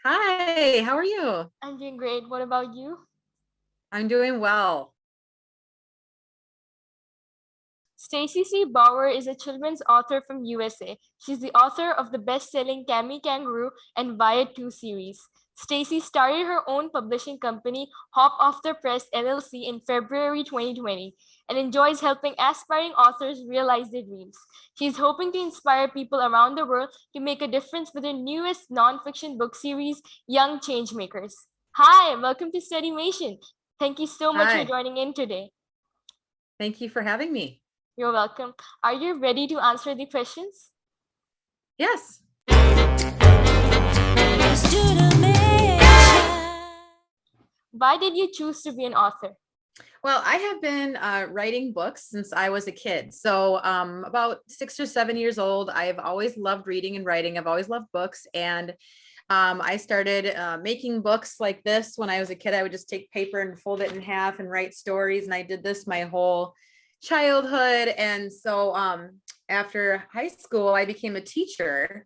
Hi, how are you? I'm doing great. What about you? I'm doing well. Stacy C. Bauer is a children's author from USA. She's the author of the best-selling Camy Kangaroo and Wyatt 2 series. Stacy started her own publishing company, Hop Off the Press LLC, in February 2020 and enjoys helping aspiring authors realize their dreams. She's hoping to inspire people around the world to make a difference with her newest nonfiction book series, Young Changemakers. Hi, welcome to Studimation. Thank you so much for Hi, joining in today. thank you for having me. You're welcome. Are you ready to answer the questions? Yes. Why did you choose to be an author? Well, I have been writing books since I was a kid. So, about 6 or 7 years old, I've always loved reading and writing. I've always loved books. And I started making books like this when I was a kid. I would just take paper and fold it in half and write stories. And I did this my whole childhood. And so, after high school, I became a teacher,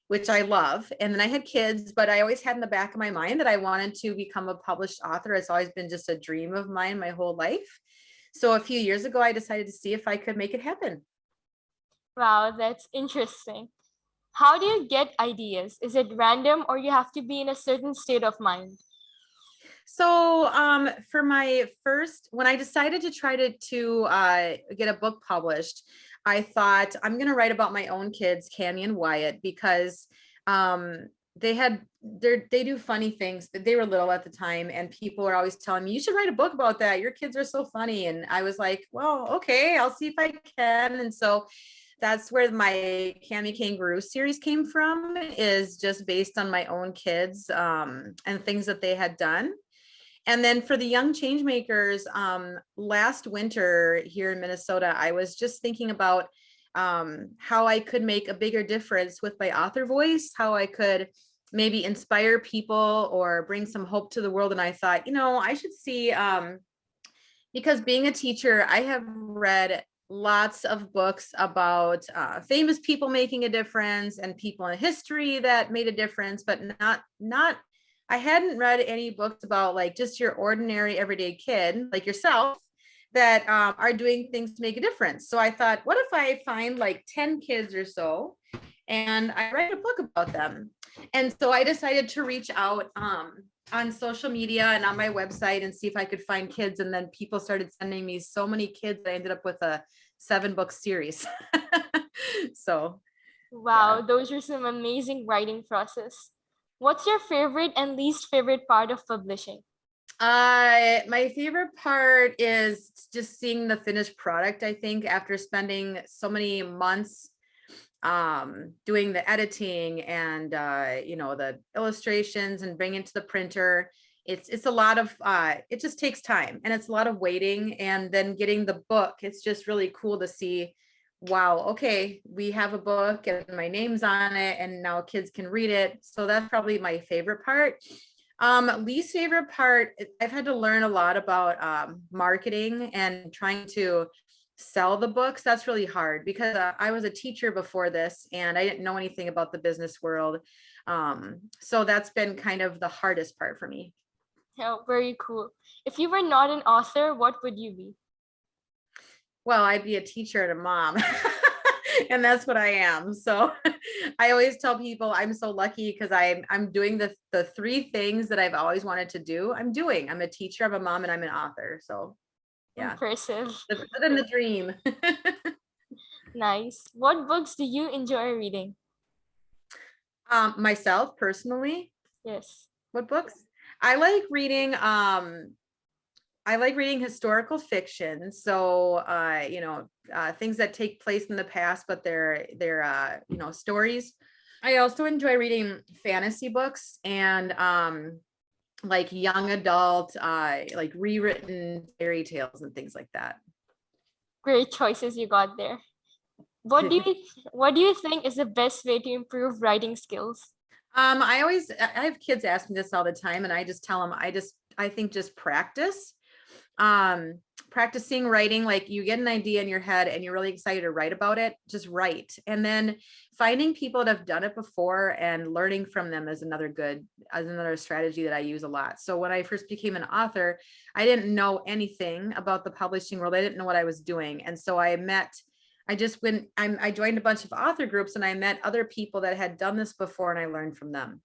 which I love. And then I had kids, but I always had in the back of my mind that I wanted to become a published author. It's always been just a dream of mine my whole life. So a few years ago, I decided to see if I could make it happen. Wow, that's interesting. How do you get ideas? Is it random or you have to be in a certain state of mind? So for my first, when I decided to try to get a book published, I thought I'm going to write about my own kids, Camy and Wyatt, because um, they do funny things. They were little at the time, and people are always telling me you should write a book about that. Your kids are so funny, and I was like, well, okay, I'll see if I can. And so that's where my Camy Kangaroo series came from, is just based on my own kids and things that they had done. And then for the Young Changemakers, last winter here in Minnesota, I was just thinking about how I could make a bigger difference with my author voice, how I could maybe inspire people or bring some hope to the world. And I thought, I should see, because being a teacher, I have read lots of books about famous people making a difference and people in history that made a difference, but not I hadn't read any books about like just your ordinary everyday kid like yourself that are doing things to make a difference. So I thought, what if I find like 10 kids or so and I write a book about them? And so I decided to reach out on social media and on my website and see if I could find kids. And then people started sending me so many kids that I ended up with a 7-book series. So, yeah. Wow, those are some amazing writing process. What's your favorite and least favorite part of publishing? My favorite part is just seeing the finished product. I think after spending so many months doing the editing and the illustrations and bringing it to the printer, it's a lot of it just takes time and it's a lot of waiting, and then getting the book, it's just really cool to see, wow, okay, we have a book and my name's on it and now kids can read it. So that's probably my favorite part. Least favorite part, I've had to learn a lot about marketing and trying to sell the books. That's really hard because I was a teacher before this and I didn't know anything about the business world. So that's been kind of the hardest part for me. Yeah, very cool. If you were not an author, what would you be? Well, I'd be a teacher and a mom. And that's what I am. So I always tell people I'm so lucky because I'm doing the three things that I've always wanted to do. I'm a teacher, I'm a mom, and I'm an author. So yeah, Impressive. living the dream. Nice. What books do you enjoy reading? Myself personally, Yes. what books? I like reading I like reading historical fiction. So things that take place in the past, but they're stories. I also enjoy reading fantasy books and like young adult like rewritten fairy tales and things like that. Great choices you got there. What do you what do you think is the best way to improve writing skills? I have kids ask me this all the time, and I just tell them I think just practice. practicing writing, like you get an idea in your head and you're really excited to write about it, just write. And then finding people that have done it before and learning from them is another strategy that I use a lot. So when I first became an author, I didn't know anything about the publishing world. I didn't know what I was doing. And so I joined a bunch of author groups and I met other people that had done this before and I learned from them.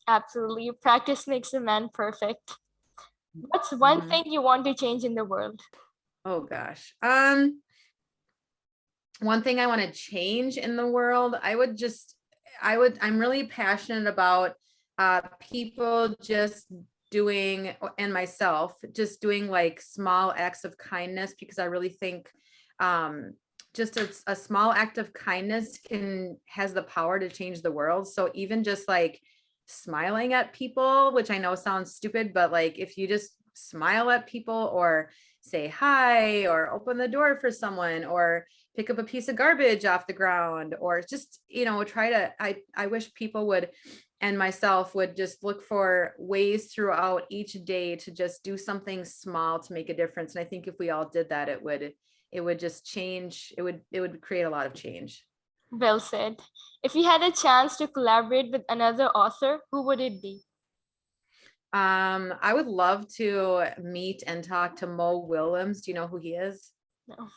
Absolutely. Practice makes a man perfect. What's one thing you want to change in the world? Oh gosh. One thing I want to change in the world, I'm really passionate about people just doing, and myself just doing like small acts of kindness, because I really think just a small act of kindness has the power to change the world. So even just like smiling at people, which I know sounds stupid, but like if you just smile at people or say hi or open the door for someone or pick up a piece of garbage off the ground, or just, I wish people would, and myself would, just look for ways throughout each day to just do something small to make a difference. And I think if we all did that, it would just change. It would create a lot of change. Well said. If you had a chance to collaborate with another author, who would it be? I would love to meet and talk to Mo Willems. Do you know who he is? No.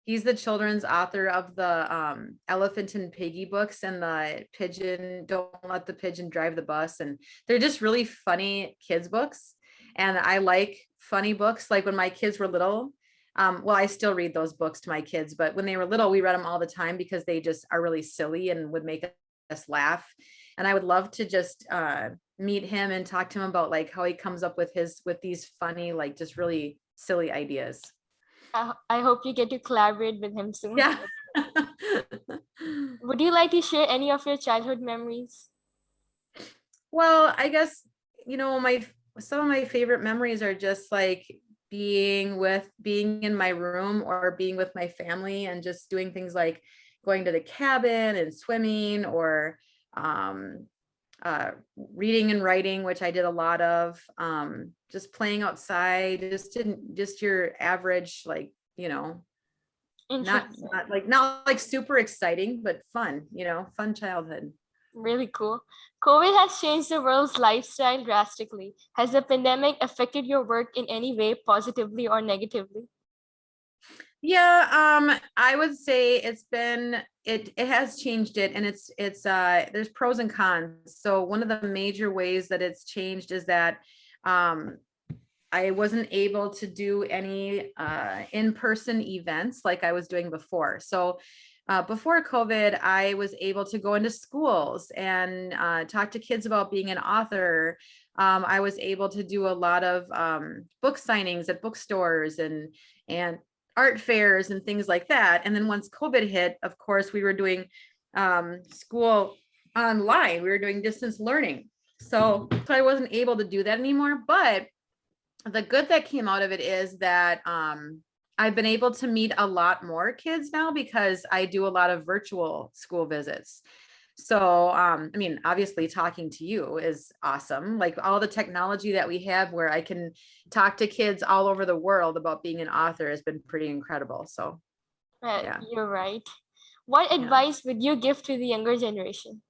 He's the children's author of the Elephant and Piggy books and the Pigeon, Don't Let the Pigeon Drive the Bus. And they're just really funny kids books. And I like funny books. Like when my kids were little, well, I still read those books to my kids, but when they were little, we read them all the time because they just are really silly and would make us laugh. And I would love to just meet him and talk to him about like how he comes up with these funny, like just really silly ideas. I hope you get to collaborate with him soon. Yeah. Would you like to share any of your childhood memories? Well, I guess, some of my favorite memories are just like being in my room or being with my family and just doing things like going to the cabin and swimming, or reading and writing, which I did a lot of, just playing outside, just your average, like, not like super exciting, but fun, fun childhood. Really cool. COVID has changed the world's lifestyle drastically. Has the pandemic affected your work in any way, positively or negatively? Yeah, I would say it has changed it, and there's pros and cons. So one of the major ways that it's changed is that I wasn't able to do any in-person events like I was doing before. So before COVID, I was able to go into schools and talk to kids about being an author. I was able to do a lot of book signings at bookstores and art fairs and things like that. And then once COVID hit, of course, we were doing school online. We were doing distance learning. So I wasn't able to do that anymore. But the good that came out of it is that I've been able to meet a lot more kids now because I do a lot of virtual school visits. So, I mean, obviously talking to you is awesome. Like all the technology that we have where I can talk to kids all over the world about being an author has been pretty incredible. So, yeah. You're right. What advice would you give to the younger generation?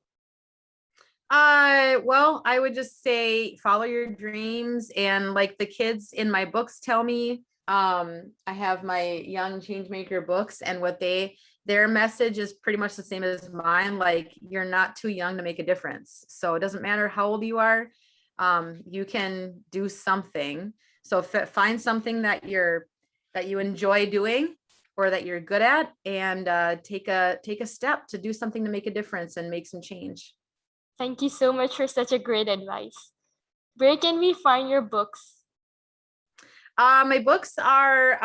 Well, I would just say follow your dreams, and like the kids in my books tell me, I have my Young Changemaker books, and their message is pretty much the same as mine. Like, you're not too young to make a difference. So it doesn't matter how old you are. You can do something. So find something that you enjoy doing or that you're good at, and take a step to do something to make a difference and make some change. Thank you so much for such a great advice. Where can we find your books? My books are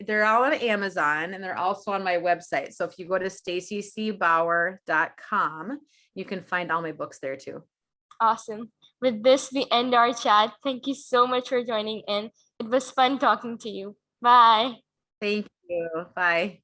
they're all on Amazon, and they're also on my website. So if you go to stacycbauer.com, you can find all my books there too. Awesome. With this, we end our chat. Thank you so much for joining in. It was fun talking to you. Bye. Thank you. Bye.